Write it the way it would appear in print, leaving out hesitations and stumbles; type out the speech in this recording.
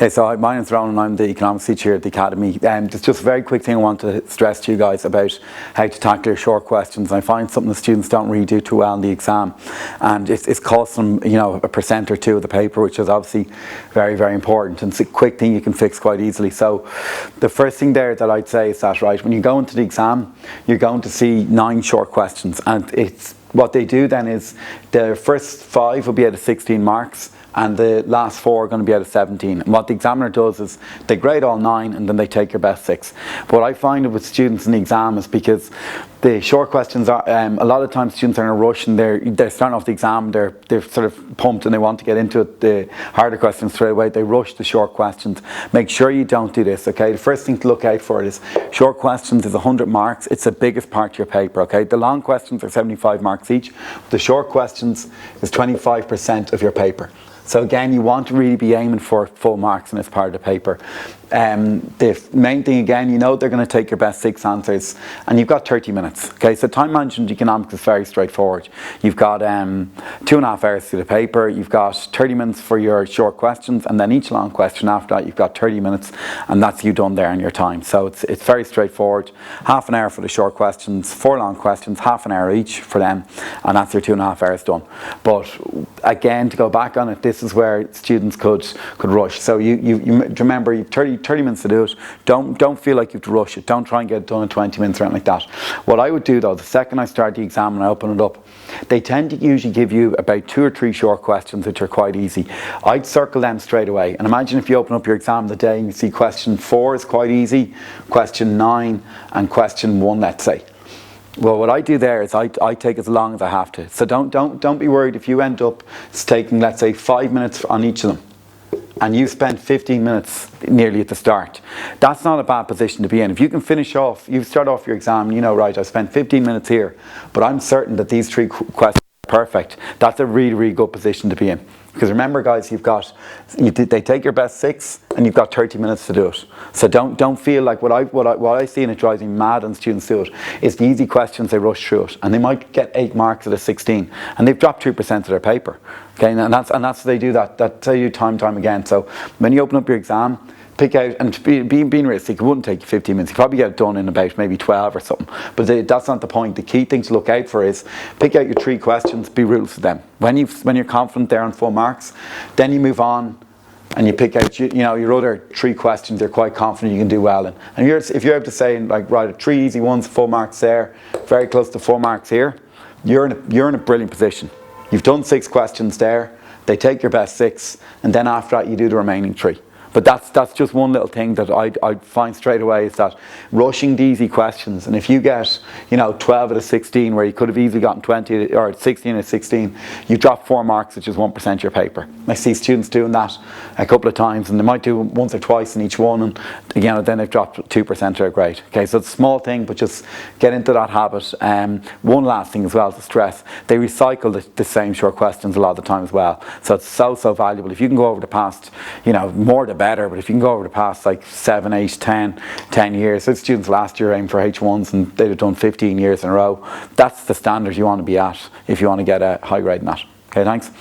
Okay, so my name's Rónán and I'm the economics teacher here at the Academy. There's just a very quick thing I want to stress to you guys about how to tackle your short questions. I find something the students don't really do too well in the exam, and it's costing them, a % or two of the paper, which is obviously very, very important, and it's a quick thing you can fix quite easily. So the first thing there that I'd say is that, right, when you go into the exam, you're going to see 9 short questions, and what they do then is the first 5 will be out of 16 marks, and the last 4 are going to be out of 17. And what the examiner does is they grade all 9 and then they take your best 6. But what I find with students in the exam is because the short questions are, a lot of times students are in a rush and they're starting off the exam, they're sort of pumped and they want to get into it, the harder questions straight away. They rush the short questions. Make sure you don't do this, okay? The first thing to look out for is short questions is 100 marks. It's the biggest part of your paper, okay? The long questions are 75 marks each. The short questions is 25% of your paper. So again, you want to really be aiming for full marks in this part of the paper. The main thing again, they're going to take your best 6 answers, and you've got 30 minutes. Okay, so time management economics is very straightforward. You've got 2.5 hours to the paper, you've got 30 minutes for your short questions, and then each long question after that, you've got 30 minutes, and that's you done there in your time. So it's very straightforward. Half an hour for the short questions, 4 long questions, half an hour each for them, and that's your 2.5 hours done. But again, to go back on it, this is where students could rush. So you remember, you've 30 minutes to do it. Don't feel like you have to rush it. Don't try and get it done in 20 minutes or anything like that. What I would do though, the second I start the exam and I open it up, they tend to usually give you about 2 or 3 short questions which are quite easy. I'd circle them straight away, and imagine if you open up your exam the day and you see question 4 is quite easy, question 9 and question 1, let's say. Well, what I do there is I take as long as I have to. So don't be worried if you end up taking, let's say, 5 minutes on each of them, and you spend 15 minutes nearly at the start. That's not a bad position to be in. If you can finish off, you start off your exam, right, I spent 15 minutes here, but I'm certain that these 3 questions are perfect. That's a really, really good position to be in. Because remember, guys, they take your best 6, and you've got 30 minutes to do it. So don't feel like what I see, and it drives me mad when students do it, is the easy questions, they rush through it, and they might get 8 marks out of 16, and they've dropped 2% of their paper. Okay, and that's they do that. That's how you time again. So when you open up your exam, pick out, and being realistic, it wouldn't take you 15 minutes. You probably get it done in about maybe 12 or something. But that's not the point. The key thing to look out for is pick out your 3 questions, be ruthless with them. When you're confident they're on full marks, then you move on and you pick out your other 3 questions you're quite confident you can do well in. And if you're able to say, like, right, 3 easy ones, full marks there, very close to 4 marks here, you're in a brilliant position. You've done 6 questions there, they take your best 6, and then after that you do the remaining 3. But that's just one little thing that I'd find straight away, is that rushing the easy questions, and if you get 12 out of 16 where you could have easily gotten 20 or 16 out of 16, you drop 4 marks, which is 1% of your paper. I see students doing that a couple of times, and they might do once or twice in each one, and then they've dropped 2% of their grade. Okay, so it's a small thing, but just get into that habit. One last thing as well to stress: they recycle the same short questions a lot of the time as well. So it's so valuable. If you can go over the past, more the better, but if you can go over the past like 7, 8, 10 years, so students last year aimed for H1s and they'd have done 15 years in a row, that's the standard you want to be at if you want to get a high grade in that. Okay, thanks.